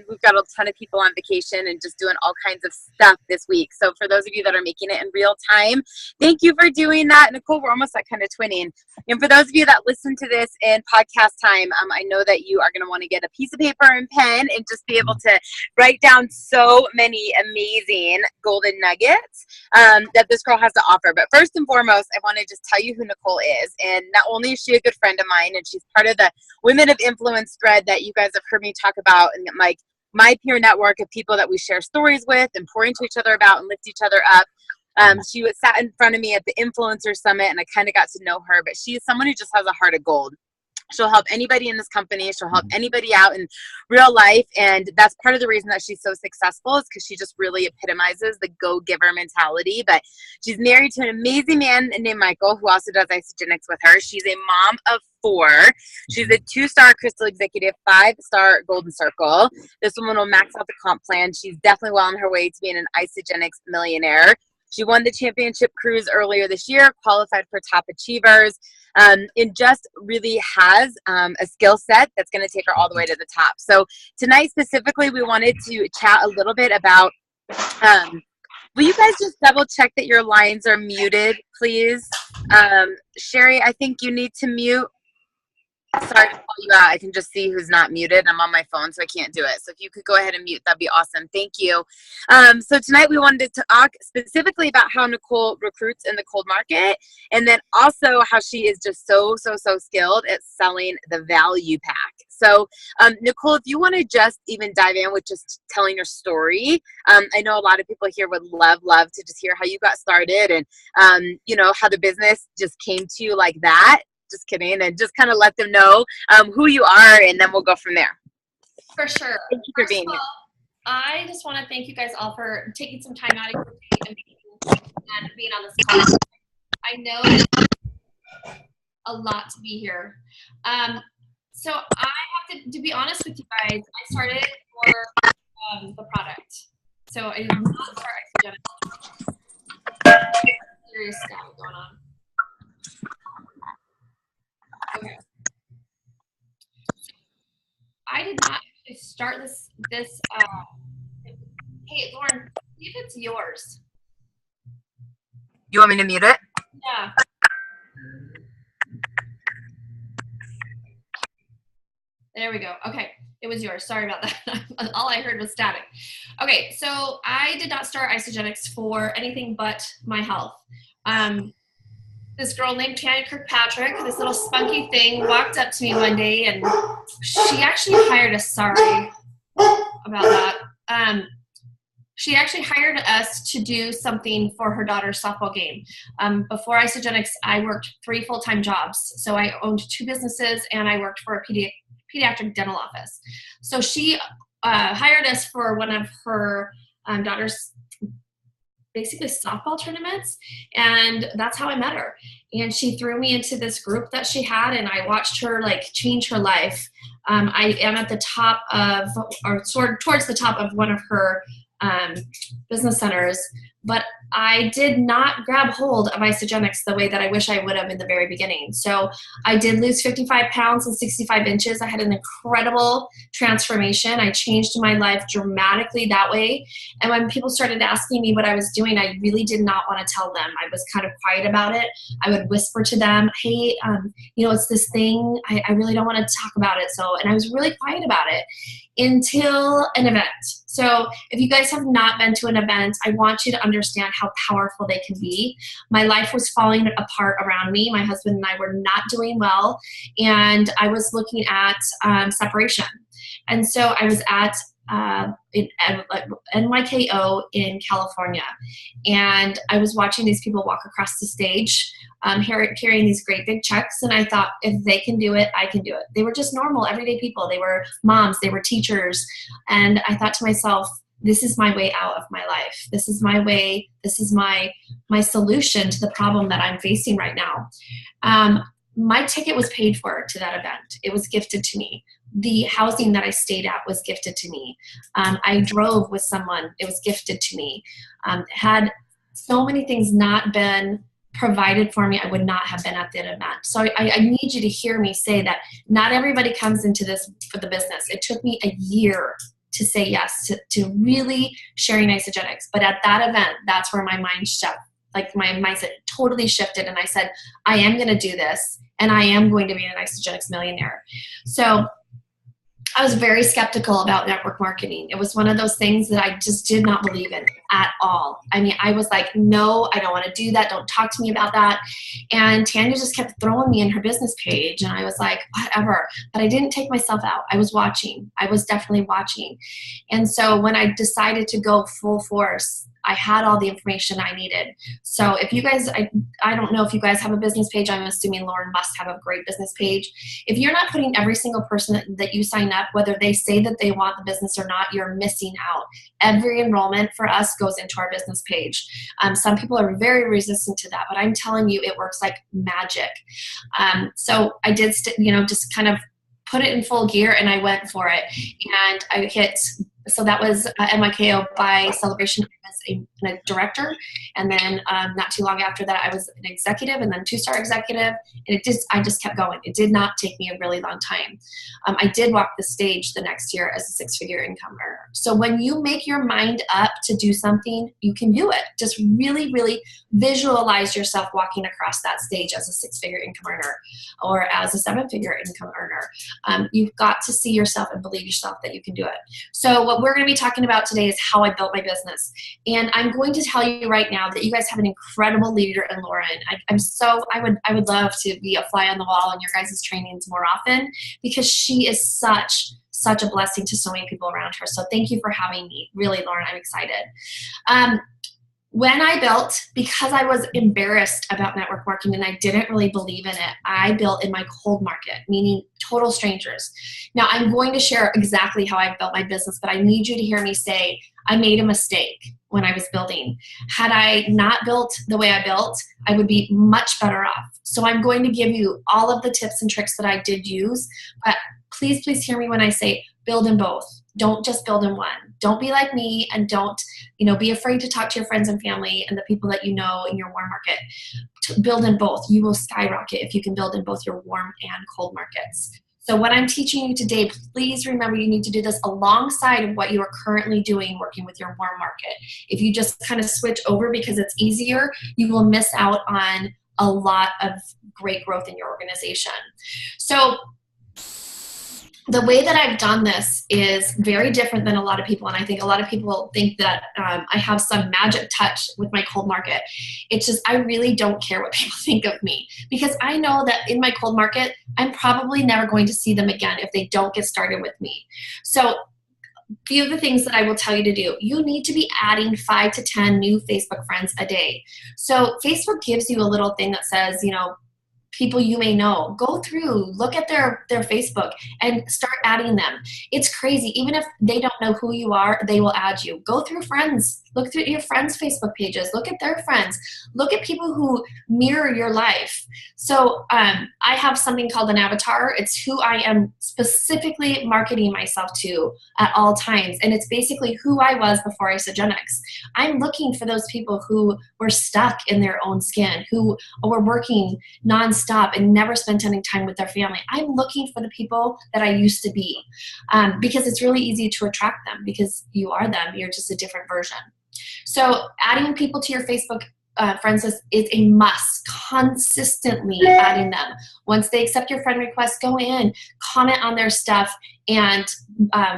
We've got a ton of people on vacation and just doing all kinds of stuff this week. So for those of you that are making it in real time, thank you for doing that. Nicole, we're almost at kind of twinning. And for those of you that listen to this in podcast time, I know that you are going to want to get a piece of paper and pen and just be able to write down so many amazing golden nuggets that this girl has to offer. But first and foremost, I want to just tell you who Nicole is. And not only is she a good friend of mine, and she's part of the Women of Influence thread that you guys have heard me talk about, and my peer network of people that we share stories with and pour into each other about and lift each other up. She was sat in front of me at the Influencer Summit, and I kind of got to know her, but she is someone who just has a heart of gold. She'll help anybody in this company. She'll help anybody out in real life. And that's part of the reason that she's so successful, is because she just really epitomizes the go-giver mentality. But she's married to an amazing man named Michael, who also does Isogenics with her. She's a mom of 4. She's a 2-star Crystal Executive, 5-star Golden Circle. This woman will max out the comp plan. She's definitely well on her way to being an Isogenics millionaire. She won the championship cruise earlier this year, qualified for Top Achievers, and just really has a skill set that's going to take her all the way to the top. So tonight specifically, we wanted to chat a little bit about, will you guys just double check that your lines are muted, please? Sherry, I think you need to mute. Sorry to call you out. I can just see who's not muted. I'm on my phone, so I can't do it. So if you could go ahead and mute, that'd be awesome. Thank you. So tonight we wanted to talk specifically about how Nicole recruits in the cold market, and then also how she is just so skilled at selling the value pack. So Nicole, if you want to just even dive in with just telling your story. I know a lot of people here would love to just hear how you got started, and how the business just came to you like that. Just kidding. And just kind of let them know who you are, and then we'll go from there. For sure. Thank you for being here. I just want to thank you guys all for taking some time out of your day and being on this call. I know it's a lot to be here. So I have to be honest with you guys, I started for the product. So I did not start Isogenics. Serious stuff going on. Okay. I did not actually start this. Hey, Lauren, see if it's yours. You want me to mute it? Yeah. There we go. Okay. It was yours. Sorry about that. All I heard was static. Okay. So I did not start Isogenics for anything but my health. This girl named Tanya Kirkpatrick, this little spunky thing, walked up to me one day, and she actually hired us. Sorry about that. She actually hired us to do something for her daughter's softball game. Before Isogenics, I worked 3 full-time jobs. So I owned 2 businesses, and I worked for a pediatric dental office. So she hired us for one of her daughter's basically softball tournaments, and that's how I met her. And she threw me into this group that she had, and I watched her change her life. I am at the top of, or sort of towards the top of one of her business centers, but I did not grab hold of Isogenics the way that I wish I would have in the very beginning. So I did lose 55 pounds and 65 inches. I had an incredible transformation. I changed my life dramatically that way. And when people started asking me what I was doing, I really did not want to tell them. I was kind of quiet about it. I would whisper to them, hey, it's this thing. I really don't want to talk about it. And I was really quiet about it until an event. So if you guys have not been to an event, I want you to understand how powerful they can be. My life was falling apart around me. My husband and I were not doing well, and I was looking at separation. And so I was at NYKO in California, and I was watching these people walk across the stage carrying these great big checks, and I thought, if they can do it, I can do it. They were just normal, everyday people. They were moms, they were teachers, and I thought to myself, this is my way out of my life. This is my way. This is my solution to the problem that I'm facing right now. My ticket was paid for to that event. It was gifted to me. The housing that I stayed at was gifted to me. I drove with someone. It was gifted to me. Had so many things not been provided for me, I would not have been at that event. So I need you to hear me say that not everybody comes into this for the business. It took me a year to say yes to really sharing isogenics. But at that event, that's where my mind shifted. Like my mindset totally shifted, and I said, I am going to do this, and I am going to be an isogenics millionaire. So I was very skeptical about network marketing. It was one of those things that I just did not believe in at all. I mean, I was like, no, I don't want to do that. Don't talk to me about that. And Tanya just kept throwing me in her business page. And I was like, whatever. But I didn't take myself out. I was watching. I was definitely watching. And so when I decided to go full force, I had all the information I needed. So if you guys, I don't know if you guys have a business page. I'm assuming Lauren must have a great business page. If you're not putting every single person that you sign up, whether they say that they want the business or not, you're missing out. Every enrollment for us goes into our business page. Some people are very resistant to that, but I'm telling you, it works like magic. So I did, just kind of put it in full gear, and I went for it. And I hit, so that was NYKO by Celebration. I was a director, and then not too long after that, I was an executive, and then 2-star executive, and I just kept going. It did not take me a really long time. I did walk the stage the next year as a 6-figure income earner. So when you make your mind up to do something, you can do it. Just really, really visualize yourself walking across that stage as a 6-figure income earner or as a 7-figure income earner. You've got to see yourself and believe yourself that you can do it. So what we're going to be talking about today is how I built my business. And I'm going to tell you right now that you guys have an incredible leader in Lauren. I would love to be a fly on the wall in your guys' trainings more often, because she is such a blessing to so many people around her. So thank you for having me. Really, Lauren, I'm excited. When I built, because I was embarrassed about network marketing and I didn't really believe in it, I built in my cold market, meaning total strangers. Now, I'm going to share exactly how I built my business, but I need you to hear me say I made a mistake when I was building. Had I not built the way I built, I would be much better off. So I'm going to give you all of the tips and tricks that I did use, but please hear me when I say build in both. Don't just build in one. Don't be like me, and don't, be afraid to talk to your friends and family and the people that you know in your warm market. To build in both. You will skyrocket if you can build in both your warm and cold markets. So what I'm teaching you today, please remember you need to do this alongside of what you are currently doing working with your warm market. If you just kind of switch over because it's easier, you will miss out on a lot of great growth in your organization. So the way that I've done this is very different than a lot of people, and I think a lot of people think that I have some magic touch with my cold market. It's just I really don't care what people think of me, because I know that in my cold market, I'm probably never going to see them again if they don't get started with me. So few of the things that I will tell you to do. You need to be adding 5 to 10 new Facebook friends a day. So Facebook gives you a little thing that says, people you may know. Go through, look at their Facebook and start adding them. It's crazy. Even if they don't know who you are, they will add you. Go through friends. Look through your friends' Facebook pages. Look at their friends. Look at people who mirror your life. So I have something called an avatar. It's who I am specifically marketing myself to at all times. And it's basically who I was before Isogenics. I'm looking for those people who were stuck in their own skin, who were working nonstop and never spent any time with their family. I'm looking for the people that I used to be, because it's really easy to attract them because you are them. You're just a different version. So adding people to your Facebook friends list is a must. Consistently adding them. Once they accept your friend request, go in, comment on their stuff, and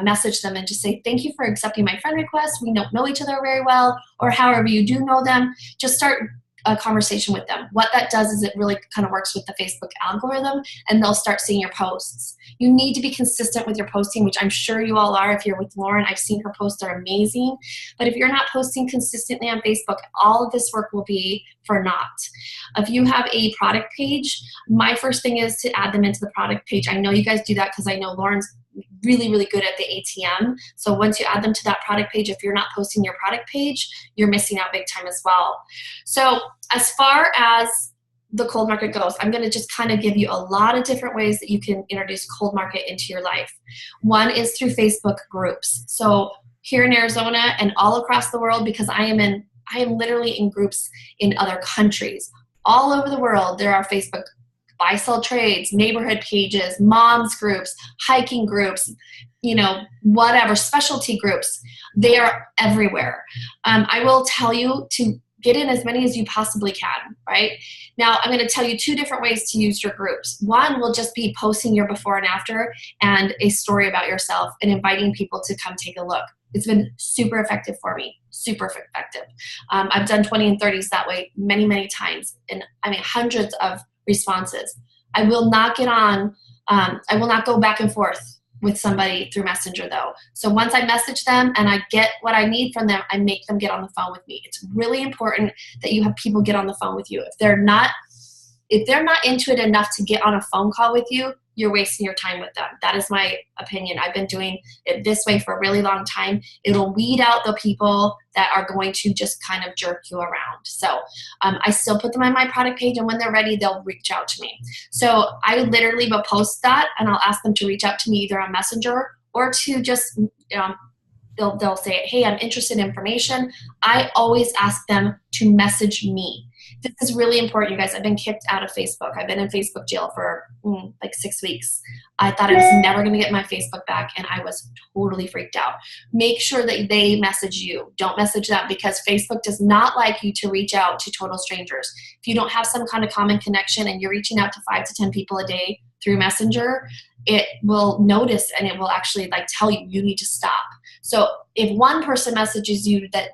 message them and just say, thank you for accepting my friend request. We don't know each other very well, or however you do know them. Just start a conversation with them. What that does is it really kind of works with the Facebook algorithm, and they'll start seeing your posts. You need to be consistent with your posting, which I'm sure you all are. If you're with Lauren, I've seen her posts are amazing. But if you're not posting consistently on Facebook, all of this work will be for naught. If you have a product page, my first thing is to add them into the product page. I know you guys do that because I know Lauren's really, really good at the ATM. So once you add them to that product page, if you're not posting your product page, you're missing out big time as well. So as far as the cold market goes, I'm going to just kind of give you a lot of different ways that you can introduce cold market into your life. One is through Facebook groups. So here in Arizona and all across the world, because I am literally in groups in other countries. all over the world, there are Facebook buy-sell trades, neighborhood pages, moms groups, hiking groups, whatever, specialty groups. They are everywhere. I will tell you to get in as many as you possibly can, right? Now, I'm going to tell you 2 different ways to use your groups. One will just be posting your before and after and a story about yourself and inviting people to come take a look. It's been super effective for me, super effective. I've done 20 and 30s that way many, many times, and hundreds of responses. I will not I will not go back and forth with somebody through Messenger though. So once I message them and I get what I need from them, I make them get on the phone with me. It's really important that you have people get on the phone with you. If they're not into it enough to get on a phone call with you, you're wasting your time with them. That is my opinion. I've been doing it this way for a really long time. It'll weed out the people that are going to just kind of jerk you around. So I still put them on my product page, and when they're ready, they'll reach out to me. So I literally will post that, and I'll ask them to reach out to me either on Messenger or to just, they'll say, hey, I'm interested in information. I always ask them to message me. This is really important, you guys. I've been kicked out of Facebook. I've been in Facebook jail for like 6 weeks. I thought I was never going to get my Facebook back, and I was totally freaked out. Make sure that they message you. Don't message them, because Facebook does not like you to reach out to total strangers. If you don't have some kind of common connection and you're reaching out to 5 to 10 people a day through Messenger, it will notice and it will actually tell you need to stop. So if one person messages you that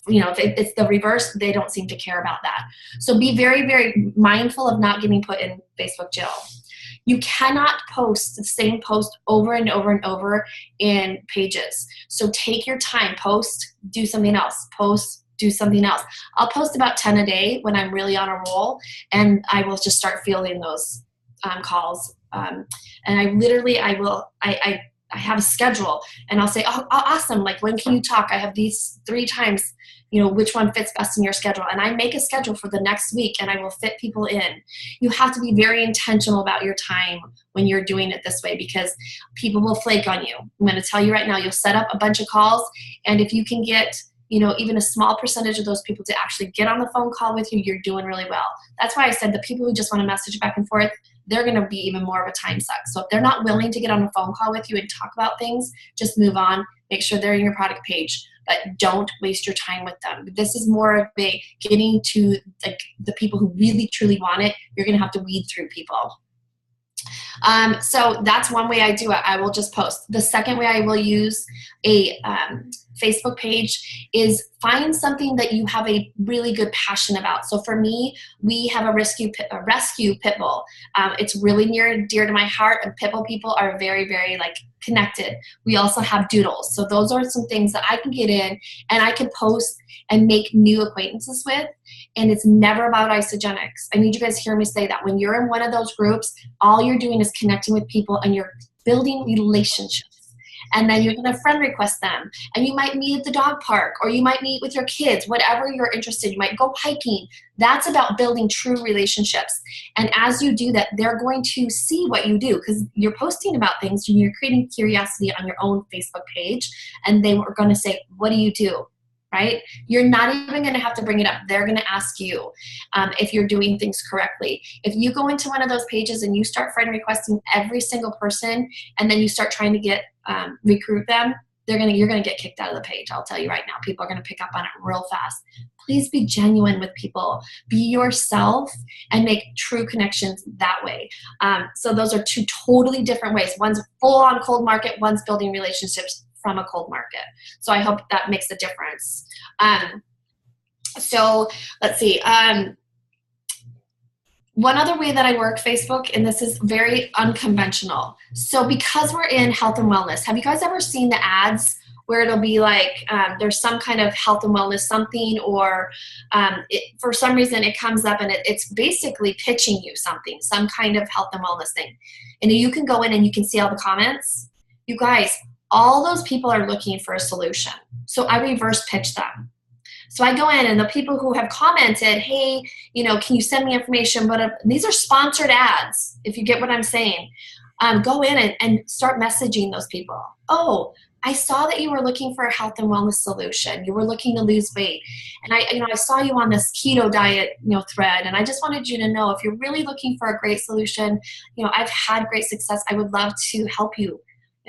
if it's the reverse, they don't seem to care about that. So be very, very mindful of not getting put in Facebook jail. You cannot post the same post over and over and over in pages. So take your time, post, do something else, post, do something else. I'll post about 10 a day when I'm really on a roll, and I will just start fielding those calls. And I have a schedule, and I'll say, oh, awesome. When can you talk? I have these 3 times, which one fits best in your schedule? And I make a schedule for the next week, and I will fit people in. You have to be very intentional about your time when you're doing it this way, because people will flake on you. I'm going to tell you right now, you'll set up a bunch of calls, and if you can get even a small percentage of those people to actually get on the phone call with you, you're doing really well. That's why I said the people who just want to message back and forth, they're going to be even more of a time suck. So if they're not willing to get on a phone call with you and talk about things, just move on. Make sure they're in your product page, but don't waste your time with them. This is more of a getting to the people who really truly want it. You're going to have to weed through people. So that's one way I do it. I will just post. The second way I will use a Facebook page is find something that you have a really good passion about. So for me, we have a rescue pit bull. It's really near and dear to my heart, and pit bull people are very, very connected. We also have doodles. So those are some things that I can get in and I can post and make new acquaintances with. And it's never about isogenics. I need you guys to hear me say that. When you're in one of those groups, all you're doing is connecting with people, and you're building relationships. And then you're going to friend request them. And you might meet at the dog park, or you might meet with your kids, whatever you're interested in. You might go hiking. That's about building true relationships. And as you do that, they're going to see what you do, because you're posting about things and you're creating curiosity on your own Facebook page. And they are going to say, what do you do? Right? You're not even going to have to bring it up. They're going to ask you if you're doing things correctly. If you go into one of those pages and you start friend requesting every single person, and then you start trying to recruit them, you're going to get kicked out of the page. I'll tell you right now, people are going to pick up on it real fast. Please be genuine with people. Be yourself and make true connections that way. So those are 2 totally different ways. One's full on cold market. One's building relationships from a cold market. So I hope that makes a difference. So let's see. One other way that I work Facebook, and this is very unconventional. So because we're in health and wellness, have you guys ever seen the ads where it'll be there's some kind of health and wellness something, or for some reason it comes up and it's basically pitching you something, some kind of health and wellness thing. And you can go in and you can see all the comments. You guys, all those people are looking for a solution. So I reverse pitch them. So I go in, and the people who have commented, hey, can you send me information? But these are sponsored ads, if you get what I'm saying. Go in and start messaging those people. Oh, I saw that you were looking for a health and wellness solution. You were looking to lose weight. And I saw you on this keto diet, thread. And I just wanted you to know, if you're really looking for a great solution, I've had great success. I would love to help you.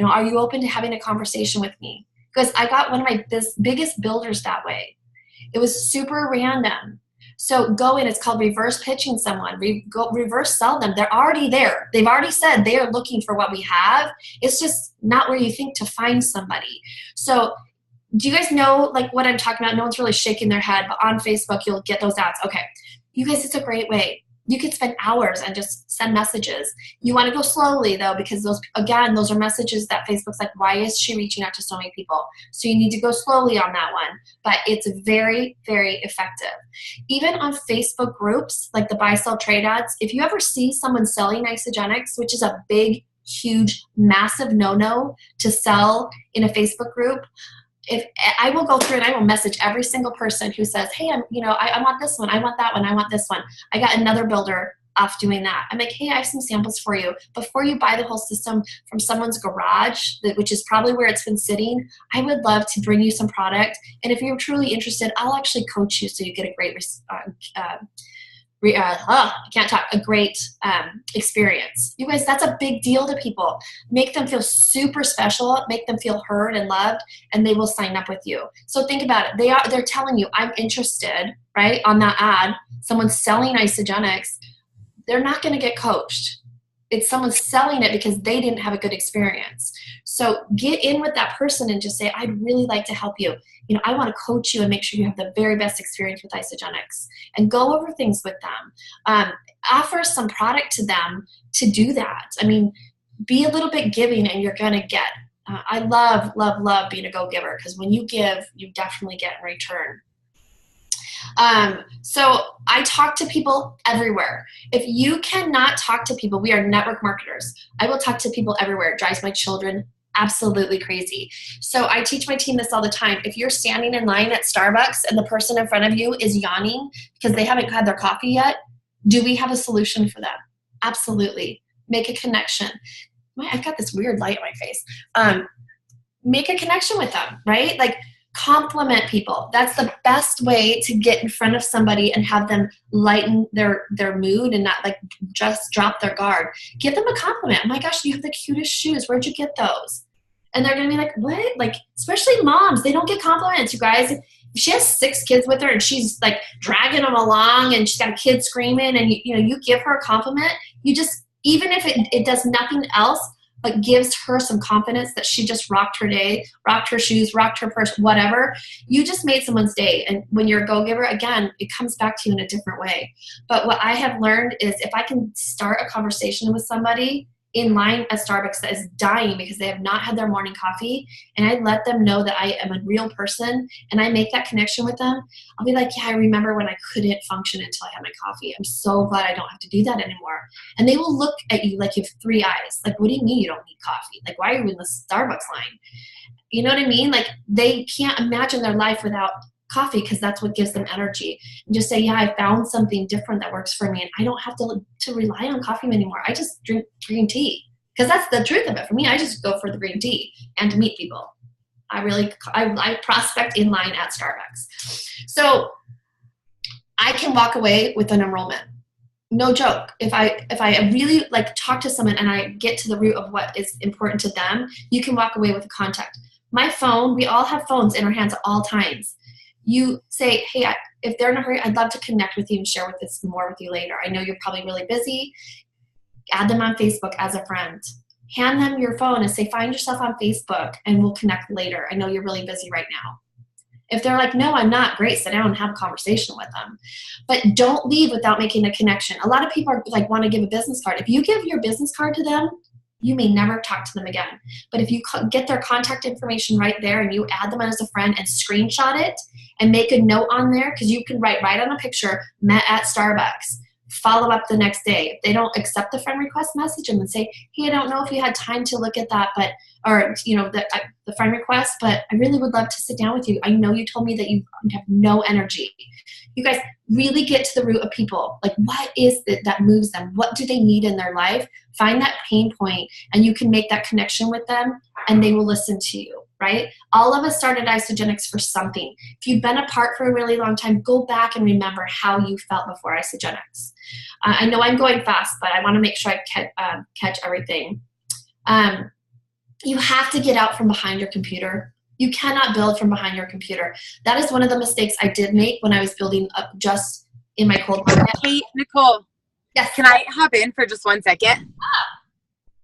Are you open to having a conversation with me? Because I got one of my biggest builders that way. It was super random. So go in. It's called reverse pitching someone. Reverse sell them. They're already there. They've already said they are looking for what we have. It's just not where you think to find somebody. So do you guys know like what I'm talking about? No one's really shaking their head, but on Facebook, you'll get those ads. Okay. You guys, it's a great way. You could spend hours and just send messages. You want to go slowly though, because those are messages that Facebook's like, why is she reaching out to so many people? So you need to go slowly on that one, but it's very, very effective. Even on Facebook groups, like the buy, sell, trade ads, if you ever see someone selling Isogenics, which is a big, huge, massive no-no to sell in a Facebook group, if I will go through and I will message every single person who says, hey, I want this one. I want that one. I want this one. I got another builder off doing that. I'm like, hey, I have some samples for you. Before you buy the whole system from someone's garage, which is probably where it's been sitting, I would love to bring you some product. And if you're truly interested, I'll actually coach you so you get a great a great experience. You guys, that's a big deal to people. Make them feel super special, make them feel heard and loved, and they will sign up with you. So think about it. They're telling you, I'm interested, right? On that ad, someone's selling Isogenics. They're not going to get coached. It's someone selling it because they didn't have a good experience. So get in with that person and just say, I'd really like to help you. I want to coach you and make sure you have the very best experience with Isogenics, and go over things with them. Offer some product to them to do that. I mean, be a little bit giving and you're going to get. I love, love, love being a go-giver, because when you give, you definitely get in return. So I talk to people everywhere. If you cannot talk to people, we are network marketers. I will talk to people everywhere. It drives my children absolutely crazy. So I teach my team this all the time. If you're standing in line at Starbucks and the person in front of you is yawning because they haven't had their coffee yet, do we have a solution for them? Absolutely. Make a connection. I've got this weird light on my face. Make a connection with them, right? Like, compliment people. That's the best way to get in front of somebody and have them lighten their mood and not like just drop their guard. Give them a compliment. Oh my gosh, you have the cutest shoes. Where'd you get those? And they're going to be like, what? Like, especially moms, they don't get compliments, you guys. If she has 6 kids with her and she's like dragging them along and she's got a kid screaming and you give her a compliment, you just, even if it does nothing else, but gives her some confidence that she just rocked her day, rocked her shoes, rocked her purse, whatever. You just made someone's day. And when you're a go-giver, again, it comes back to you in a different way. But what I have learned is if I can start a conversation with somebody in line at Starbucks that is dying because they have not had their morning coffee, and I let them know that I am a real person and I make that connection with them, I'll be like, yeah, I remember when I couldn't function until I had my coffee. I'm so glad I don't have to do that anymore. And they will look at you like you have 3 eyes. Like, what do you mean you don't need coffee? Like, why are you in the Starbucks line? You know what I mean? Like, they can't imagine their life without coffee because that's what gives them energy. And just say, yeah, I found something different that works for me and I don't have to rely on coffee anymore. I just drink green tea, because that's the truth of it. For me, I just go for the green tea and to meet people. I prospect in line at Starbucks. So I can walk away with an enrollment. No joke. If I really like talk to someone and I get to the root of what is important to them, you can walk away with a contact. My phone, we all have phones in our hands at all times. You say, hey, if they're in a hurry, I'd love to connect with you and share more with you later. I know you're probably really busy. Add them on Facebook as a friend. Hand them your phone and say, find yourself on Facebook and we'll connect later. I know you're really busy right now. If they're like, no, I'm not, great, sit down and have a conversation with them. But don't leave without making a connection. A lot of people are like, want to give a business card. If you give your business card to them, you may never talk to them again. But if you get their contact information right there and you add them as a friend and screenshot it and make a note on there, because you can write right on a picture, met at Starbucks, follow up the next day. If they don't accept the friend request, message them and say, hey, I don't know if you had time to look at that, the friend request, but I really would love to sit down with you. I know you told me that you have no energy. You guys really get to the root of people. Like, what is it that moves them? What do they need in their life? Find that pain point and you can make that connection with them and they will listen to you. right? All of us started Isogenics for something. If you've been apart for a really long time, go back and remember how you felt before Isogenics. I know I'm going fast, but I want to make sure I catch everything. You have to get out from behind your computer. You cannot build from behind your computer. That is one of the mistakes I did make when I was building up just in my cold market. Hey, Nicole. Yes. Can I hop in for just 1 second?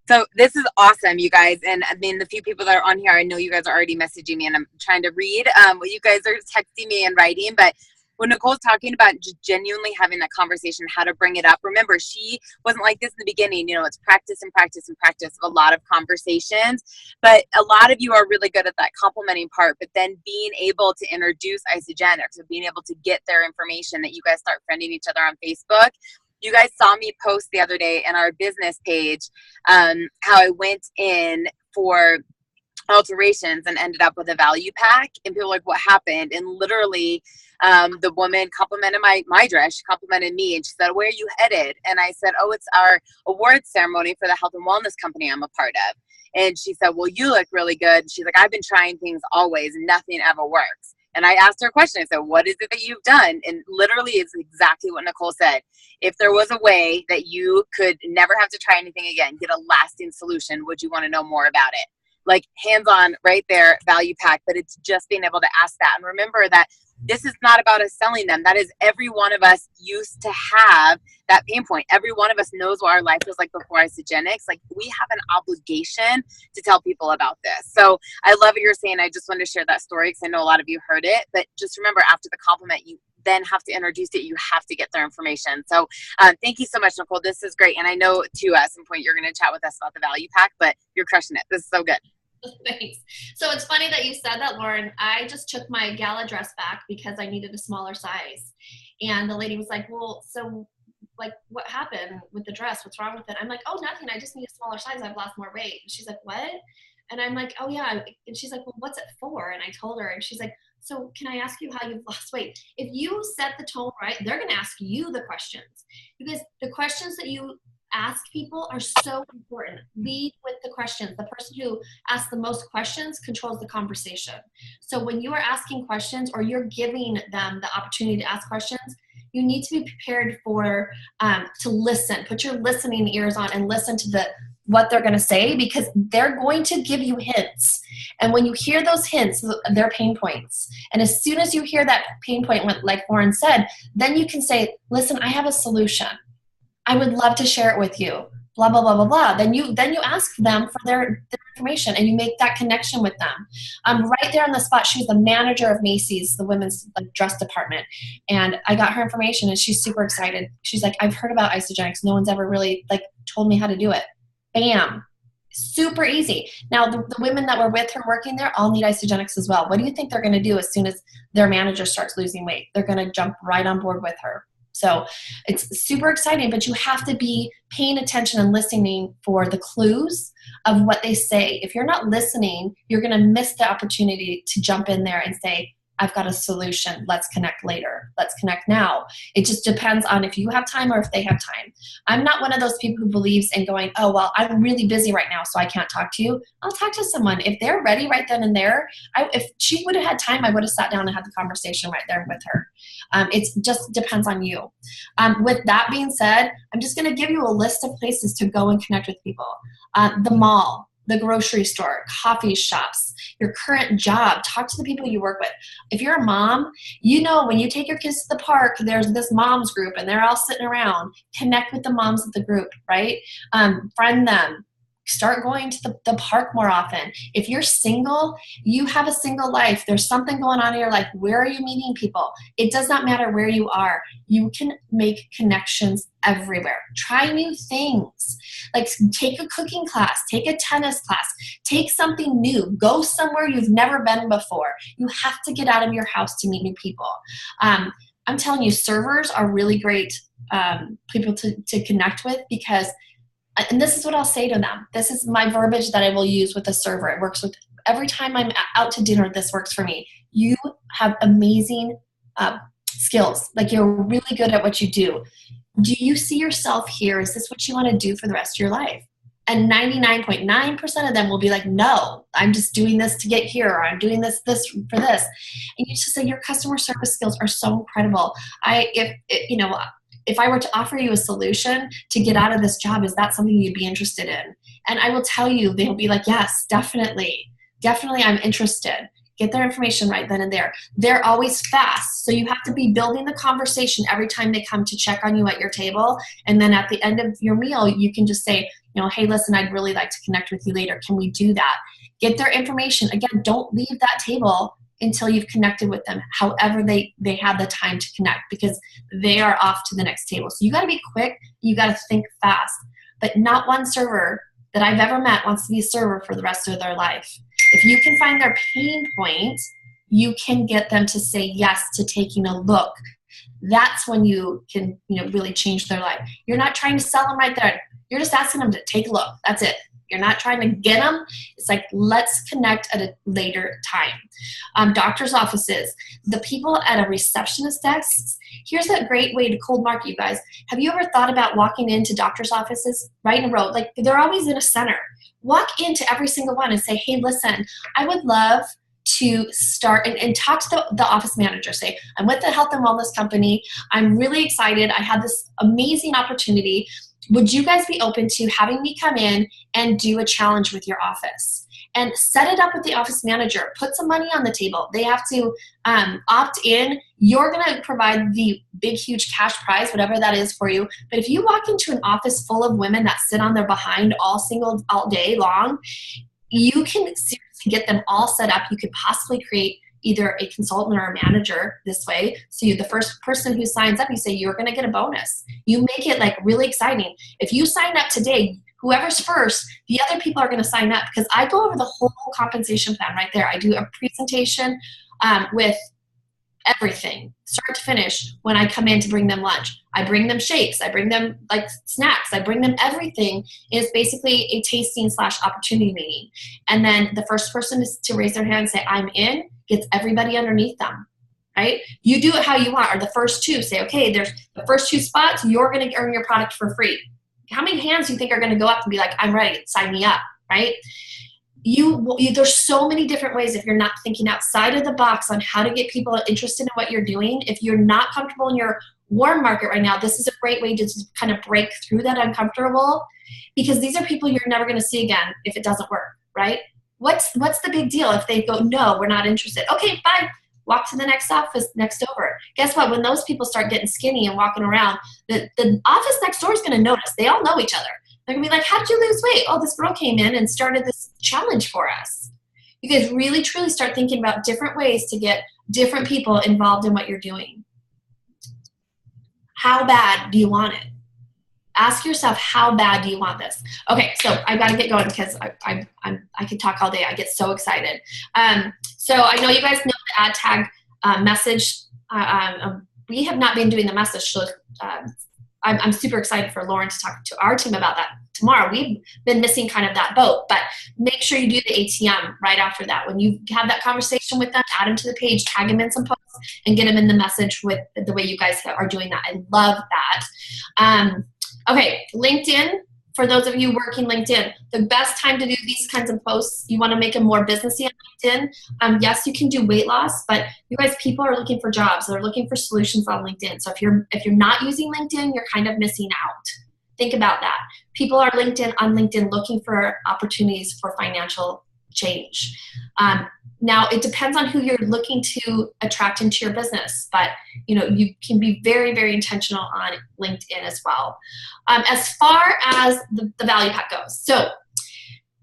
So this is awesome, you guys. And I mean, the few people that are on here, I know you guys are already messaging me and I'm trying to read what you guys are texting me and writing. But when Nicole's talking about just genuinely having that conversation, how to bring it up, remember, she wasn't like this in the beginning. You know, it's practice and practice and practice of a lot of conversations. But a lot of you are really good at that complimenting part. But then being able to introduce Isogenics, or being able to get their information, that you guys start friending each other on Facebook. You guys saw me post the other day in our business page how I went in for alterations and ended up with a value pack, and people were like, what happened? And literally the woman complimented my dress. She complimented me and she said, where are you headed? And I said, oh, it's our awards ceremony for the health and wellness company I'm a part of. And she said, well, you look really good. She's like, I've been trying things always, nothing ever works. And I asked her a question. I said, what is it that you've done? And literally it's exactly what Nicole said. If there was a way that you could never have to try anything again, get a lasting solution, would you want to know more about it? Like hands-on right there, value pack, but it's just being able to ask that. And remember that this is not about us selling them. That is, every one of us used to have that pain point. Every one of us knows what our life was like before Isogenics. Like, we have an obligation to tell people about this. So I love what you're saying. I just wanted to share that story because I know a lot of you heard it, but just remember, after the compliment, you then have to introduce it. You have to get their information. So thank you so much, Nicole. This is great. And I know too, at some point you're going to chat with us about the value pack, but you're crushing it. This is so good. Thanks. So it's funny that you said that, Lauren. I just took my gala dress back because I needed a smaller size. And the lady was like, well, so like, what happened with the dress? What's wrong with it? I'm like, oh, nothing. I just need a smaller size. I've lost more weight. And she's like, what? And I'm like, oh yeah. And she's like, well, what's it for? And I told her, and she's like, so can I ask you how you've lost weight? If you set the tone right, they're going to ask you the questions, because the questions that you ask people are so important. Lead with the questions. The person who asks the most questions controls the conversation. So when you are asking questions, or you're giving them the opportunity to ask questions, you need to be prepared for to listen. Put your listening ears on and listen to what they're going to say, because they're going to give you hints. And when you hear those hints, they're pain points. And as soon as you hear that pain point, like Lauren said, then you can say, listen, I have a solution. I would love to share it with you, blah, blah, blah, blah, blah. Then you ask them for their information, and you make that connection with them. Right there on the spot, she's the manager of Macy's, the women's dress department. And I got her information, and she's super excited. She's like, I've heard about Isogenics. No one's ever really told me how to do it. Bam. Super easy. Now, the women that were with her working there all need Isogenics as well. What do you think they're going to do as soon as their manager starts losing weight? They're going to jump right on board with her. So it's super exciting, but you have to be paying attention and listening for the clues of what they say. If you're not listening, you're going to miss the opportunity to jump in there and say, I've got a solution. Let's connect later. Let's connect now. It just depends on if you have time or if they have time. I'm not one of those people who believes in going, oh, well, I'm really busy right now, so I can't talk to you. I'll talk to someone. If they're ready right then and there, if she would have had time, I would have sat down and had the conversation right there with her. It just depends on you. With that being said, I'm just going to give you a list of places to go and connect with people. The mall, the grocery store, coffee shops, your current job. Talk to the people you work with. If you're a mom, when you take your kids to the park, there's this moms group and they're all sitting around. Connect with the moms of the group, right? Friend them. Start going to the park more often. If you're single, you have a single life. There's something going on in your life. Where are you meeting people? It does not matter where you are. You can make connections everywhere. Try new things. Like take a cooking class, take a tennis class, take something new. Go somewhere you've never been before. You have to get out of your house to meet new people. I'm telling you, servers are really great people to connect with, because and this is what I'll say to them. This is my verbiage that I will use with a server. It works with every time I'm out to dinner. This works for me. You have amazing skills. You're really good at what you do. Do you see yourself here? Is this what you want to do for the rest of your life? And 99.9% of them will be like, no, I'm just doing this to get here, or I'm doing this for this. And you just say your customer service skills are so incredible. If I were to offer you a solution to get out of this job, is that something you'd be interested in? And I will tell you, they'll be like, yes, definitely, I'm interested. Get their information right then and there. They're always fast. So you have to be building the conversation every time they come to check on you at your table. And then at the end of your meal, you can just say, hey, listen, I'd really like to connect with you later. Can we do that? Get their information. Again, don't leave that table until you've connected with them, however they have the time to connect, because they are off to the next table. So you got to be quick. You got to think fast. But not one server that I've ever met wants to be a server for the rest of their life. If you can find their pain point, you can get them to say yes to taking a look. That's when you can really change their life. You're not trying to sell them right there. You're just asking them to take a look. That's it. You're not trying to get them. It's like, let's connect at a later time. Doctor's offices, the people at a receptionist desk. Here's a great way to cold market you guys. Have you ever thought about walking into doctor's offices right in a row? Like, they're always in a center. Walk into every single one and say, hey, listen, I would love to start and talk to the office manager. Say, I'm with the health and wellness company. I'm really excited. I had this amazing opportunity. Would you guys be open to having me come in and do a challenge with your office? And set it up with the office manager. Put some money on the table. They have to opt in. You're going to provide the big, huge cash prize, whatever that is for you. But if you walk into an office full of women that sit on their behind all day long, you can seriously get them all set up. You could possibly create either a consultant or a manager this way. So the first person who signs up, you say you're going to get a bonus. You make it like really exciting. If you sign up today, whoever's first, the other people are going to sign up, because I go over the whole compensation plan right there. I do a presentation with everything, start to finish, when I come in to bring them lunch. I bring them shakes. I bring them like snacks. I bring them everything. It's basically a tasting / opportunity meeting. And then the first person is to raise their hand and say, I'm in, gets everybody underneath them, right? You do it how you want. Or the first two say, okay, there's the first 2 spots, you're going to earn your product for free. How many hands do you think are going to go up and be like, I'm ready, sign me up, right? There's so many different ways. If you're not thinking outside of the box on how to get people interested in what you're doing, if you're not comfortable in your warm market right now, this is a great way to just kind of break through that uncomfortable, because these are people you're never going to see again if it doesn't work, right? What's the big deal if they go, no, we're not interested? Okay, bye. Walk to the next office next over. Guess what? When those people start getting skinny and walking around, the office next door is going to notice. They all know each other. They're going to be like, how did you lose weight? Oh, this girl came in and started this challenge for us. You guys really, truly start thinking about different ways to get different people involved in what you're doing. How bad do you want it? Ask yourself, how bad do you want this? Okay, so I've got to get going because I could talk all day. I get so excited. So I know you guys know the ad tag message. We have not been doing the message, so I'm super excited for Lauren to talk to our team about that tomorrow. We've been missing kind of that boat, but make sure you do the ATM right after that. When you have that conversation with them, add them to the page, tag them in some posts, and get them in the message with the way you guys are doing that. I love that. Okay, LinkedIn. For those of you working LinkedIn, the best time to do these kinds of posts, you want to make them more businessy on LinkedIn. Yes, you can do weight loss, but you guys, people are looking for jobs. They're looking for solutions on LinkedIn. So if you're not using LinkedIn, you're kind of missing out. Think about that. People are on LinkedIn looking for opportunities for financial change. Now, it depends on who you're looking to attract into your business, but you can be very, very intentional on LinkedIn as well. As far as the value pack goes, so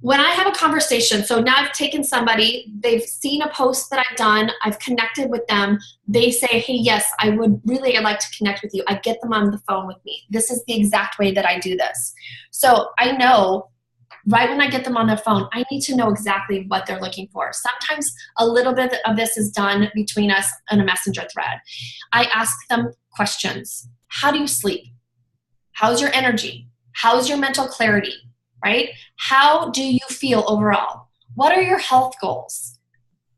when I have a conversation, so now I've taken somebody, they've seen a post that I've done, I've connected with them, they say, hey, yes, I'd like to connect with you. I get them on the phone with me. This is the exact way that I do this. So I know right when I get them on their phone, I need to know exactly what they're looking for. Sometimes a little bit of this is done between us in a messenger thread. I ask them questions. How do you sleep? How's your energy? How's your mental clarity? Right? How do you feel overall? What are your health goals?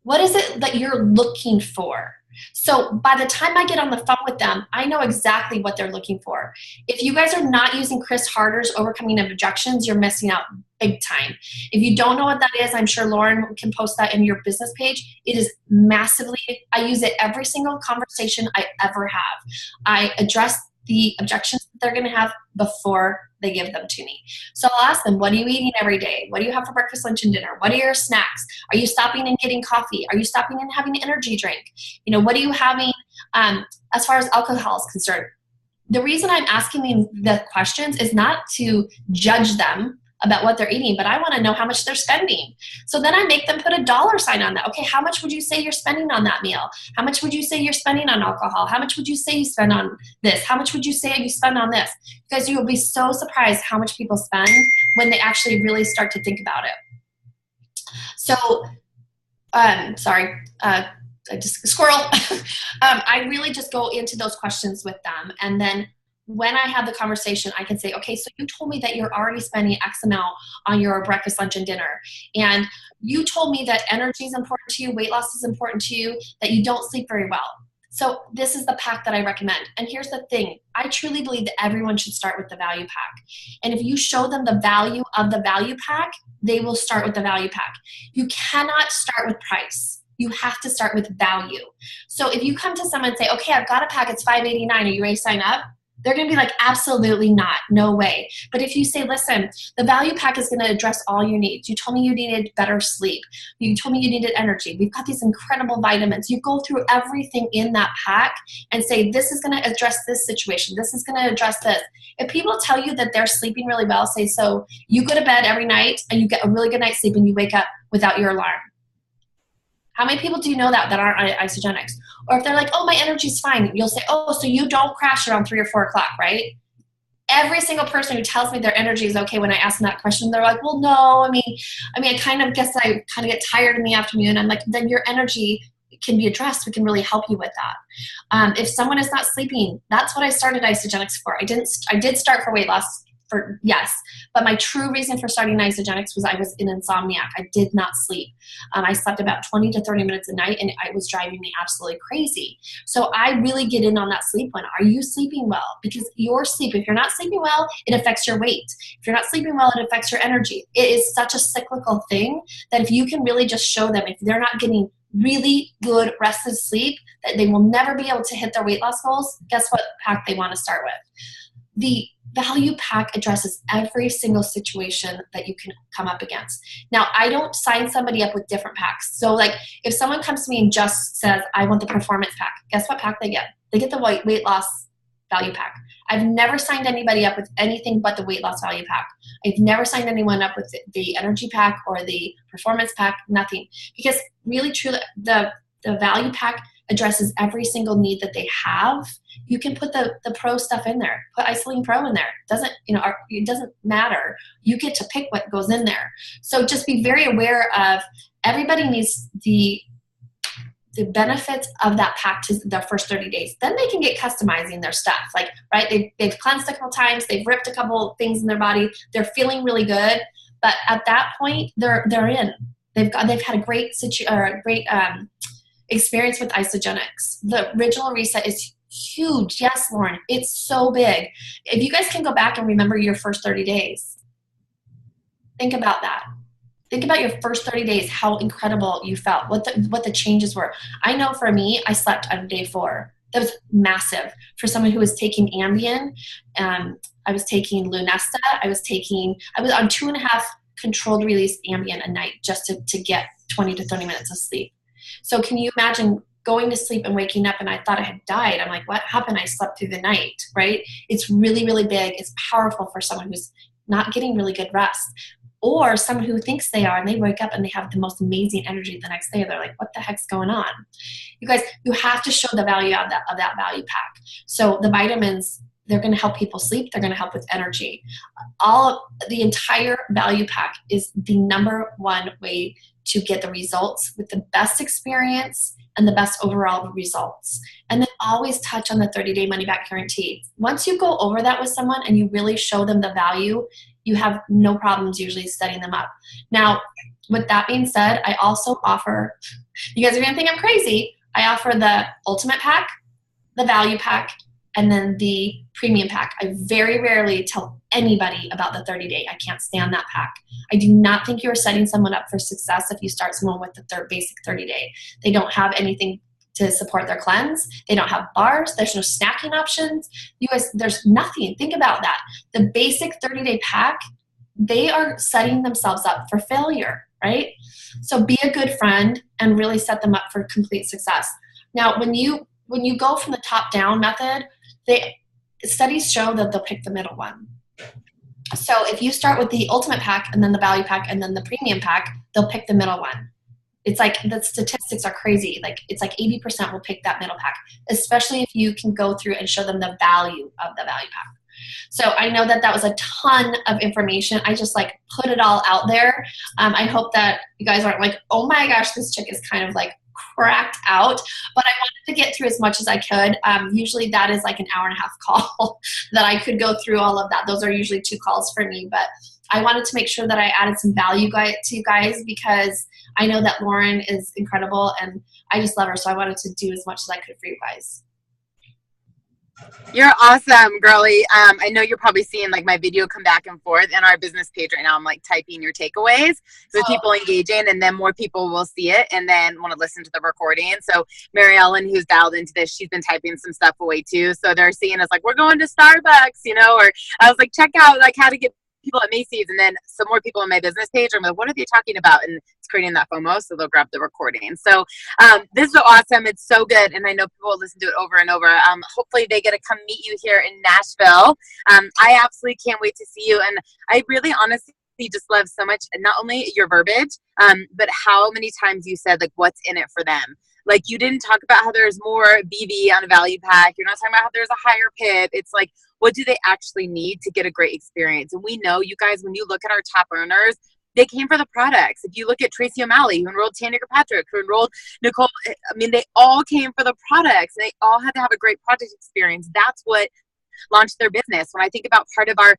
What is it that you're looking for? So by the time I get on the phone with them, I know exactly what they're looking for. If you guys are not using Chris Harder's Overcoming Objections, you're missing out big time. If you don't know what that is, I'm sure Lauren can post that in your business page. It is massively, I use it every single conversation I ever have. I address the objections that they're going to have before they give them to me. So I'll ask them, what are you eating every day? What do you have for breakfast, lunch, and dinner? What are your snacks? Are you stopping and getting coffee? Are you stopping and having an energy drink? You know, what are you having as far as alcohol is concerned? The reason I'm asking the questions is not to judge them about what they're eating, but I want to know how much they're spending. So then I make them put a dollar sign on that. Okay, how much would you say you're spending on that meal? How much would you say you're spending on alcohol? How much would you say you spend on this? How much would you say you spend on this? Because you will be so surprised how much people spend when they actually really start to think about it. So, sorry, I just squirrel. I really just go into those questions with them, and then when I have the conversation, I can say, okay, so you told me that you're already spending X amount on your breakfast, lunch, and dinner. And you told me that energy is important to you, weight loss is important to you, that you don't sleep very well. So this is the pack that I recommend. And here's the thing. I truly believe that everyone should start with the value pack. And if you show them the value of the value pack, they will start with the value pack. You cannot start with price. You have to start with value. So if you come to someone and say, okay, I've got a pack, it's $5.89, are you ready to sign up? They're going to be like, absolutely not. No way. But if you say, listen, the value pack is going to address all your needs. You told me you needed better sleep. You told me you needed energy. We've got these incredible vitamins. You go through everything in that pack and say, this is going to address this situation. This is going to address this. If people tell you that they're sleeping really well, say, so you go to bed every night and you get a really good night's sleep and you wake up without your alarm. How many people do you know that aren't isogenics? Or if they're like, oh, my energy's fine, you'll say, oh, so you don't crash around 3 or 4 o'clock, right? Every single person who tells me their energy is okay, when I ask them that question, they're like, well, no, I mean, I kind of guess I kind of get tired in the afternoon. I'm like, then your energy can be addressed. We can really help you with that. If someone is not sleeping, that's what I started isogenics for. I did start for weight loss. Yes, but my true reason for starting isogenics was I was an insomniac. I did not sleep. I slept about 20 to 30 minutes a night, and it was driving me absolutely crazy. So I really get in on that sleep one. Are you sleeping well? Because your sleep, if you're not sleeping well, it affects your weight. If you're not sleeping well, it affects your energy. It is such a cyclical thing that if you can really just show them, if they're not getting really good rested sleep, that they will never be able to hit their weight loss goals, guess what pack they want to start with? The value pack addresses every single situation that you can come up against. Now, I don't sign somebody up with different packs. So like if someone comes to me and just says, I want the performance pack, guess what pack they get? They get the weight loss value pack. I've never signed anybody up with anything but the weight loss value pack. I've never signed anyone up with the energy pack or the performance pack, nothing. Because really, truly, the value pack addresses every single need that they have. You can put the pro stuff in there. Put Isoline Pro in there. It doesn't matter. You get to pick what goes in there. So just be very aware of everybody needs the benefits of that pack to the first 30 days. Then they can get customizing their stuff. Like, right, they've cleansed a couple times, they've ripped a couple things in their body, they're feeling really good. But at that point, they're in. They've had a great experience with isogenics. The original reset is huge. Yes, Lauren, it's so big. If you guys can go back and remember your first 30 days, think about that. Think about your first 30 days, how incredible you felt, what the changes were. I know for me, I slept on day 4. That was massive. For someone who was taking Ambien, I was taking Lunesta, I was on 2.5 controlled release Ambien a night just to get 20 to 30 minutes of sleep. So can you imagine going to sleep and waking up and I thought I had died? I'm like, what happened? I slept through the night, right? It's really, really big. It's powerful for someone who's not getting really good rest. Or someone who thinks they are and they wake up and they have the most amazing energy the next day. They're like, what the heck's going on? You guys, you have to show the value of that value pack. So the vitamins, they're going to help people sleep. They're going to help with energy. The entire value pack is the number one way to get the results with the best experience and the best overall results. And then always touch on the 30-day money-back guarantee. Once you go over that with someone and you really show them the value, you have no problems usually setting them up. Now, with that being said, I also offer You guys are gonna think I'm crazy. I offer the ultimate pack, the value pack, and then the premium pack. I very rarely tell anybody about the 30-day. I can't stand that pack. I do not think you are setting someone up for success if you start someone with the basic 30-day. They don't have anything to support their cleanse. They don't have bars. There's no snacking options. You guys, there's nothing. Think about that. The basic 30-day pack, they are setting themselves up for failure, right? So be a good friend and really set them up for complete success. Now, when you go from the top down method, studies show that they'll pick the middle one. So if you start with the ultimate pack and then the value pack and then the premium pack, they'll pick the middle one. It's like the statistics are crazy. Like it's like 80% will pick that middle pack, especially if you can go through and show them the value of the value pack. So I know that was a ton of information. I just like put it all out there. I hope that you guys aren't like, oh my gosh, this chick is kind of like cracked out, but I wanted to get through as much as I could. Usually that is like an hour and a half call that I could go through all of that. Those are usually 2 calls for me, but I wanted to make sure that I added some value to you guys because I know that Lauren is incredible and I just love her. So I wanted to do as much as I could for you guys. You're awesome, girly. I know you're probably seeing like my video come back and forth in our business page right now. I'm like typing your takeaways with people engaging, and then more people will see it and then want to listen to the recording. So Mary Ellen, who's dialed into this, she's been typing some stuff away too. So they're seeing us like, we're going to Starbucks, you know, or I was like, check out like how to get people at Macy's, and then some more people on my business page are like, what are they talking about? And it's creating that FOMO, so they'll grab the recording. So this is awesome. It's so good, and I know people will listen to it over and over. Hopefully they get to come meet you here in Nashville. I absolutely can't wait to see you, and I really honestly just love so much, not only your verbiage, but how many times you said like what's in it for them. Like you didn't talk about how there's more BV on a value pack. You're not talking about how there's a higher PIP. It's like, what do they actually need to get a great experience? And we know, you guys, when you look at our top earners, they came for the products. If you look at Tracy O'Malley, who enrolled Tanya Kirkpatrick, who enrolled Nicole, I mean, they all came for the products. They all had to have a great product experience. That's what launched their business. When I think about part of our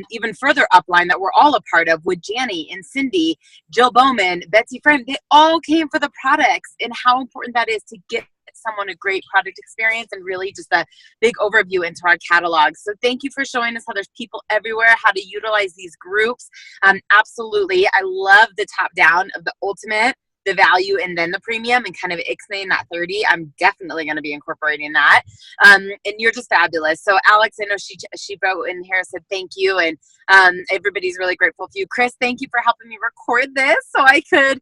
even further upline that we're all a part of with Janny and Cindy, Jill Bowman, Betsy Friend, they all came for the products, and how important that is to get someone a great product experience and really just a big overview into our catalog. So thank you for showing us how there's people everywhere, how to utilize these groups. Absolutely. I love the top down of the ultimate, the value, and then the premium, and kind of ixnaying that 30. I'm definitely going to be incorporating that. And you're just fabulous. So Alex, I know she wrote in here, said thank you, and everybody's really grateful for you. Chris, thank you for helping me record this so I could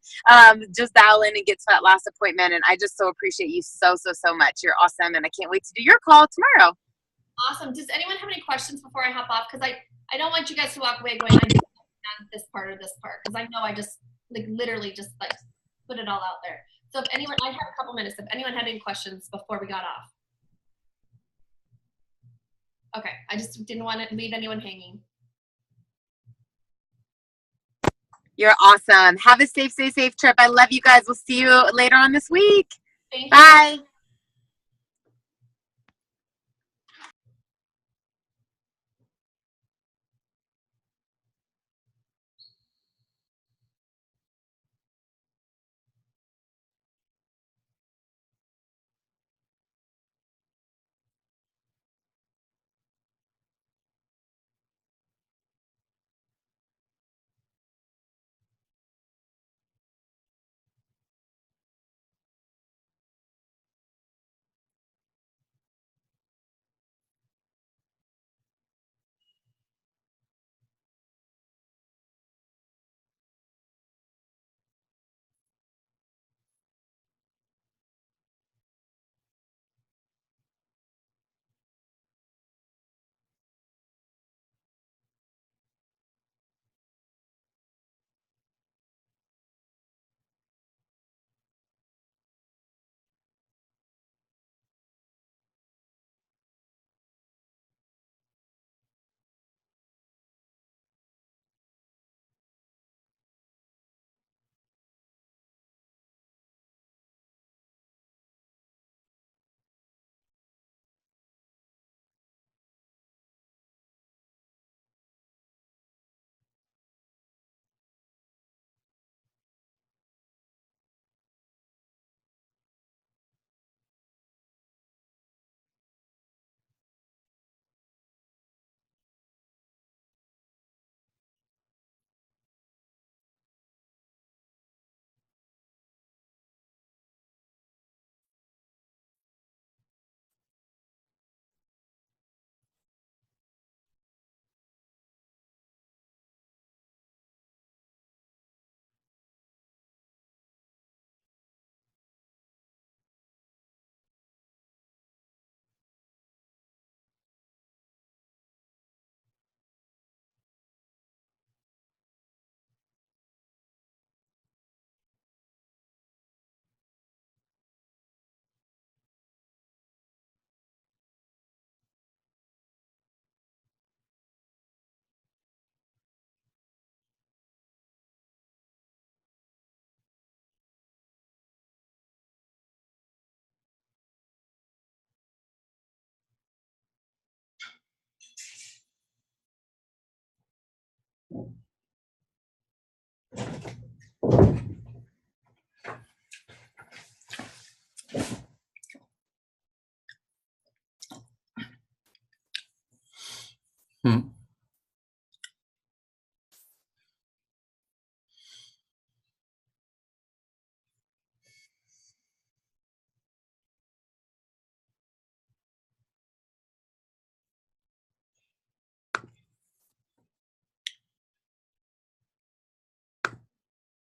just dial in and get to that last appointment. And I just so appreciate you so much. You're awesome, and I can't wait to do your call tomorrow. Awesome. Does anyone have any questions before I hop off? Because I don't want you guys to walk away going, I done this part or this part, because I know I just like literally just like put it all out there. So if anyone, I have a couple minutes. If anyone had any questions before we got off. Okay, I just didn't want to leave anyone hanging. You're awesome. Have a safe trip. I love you guys. We'll see you later on this week. Thank you. Bye.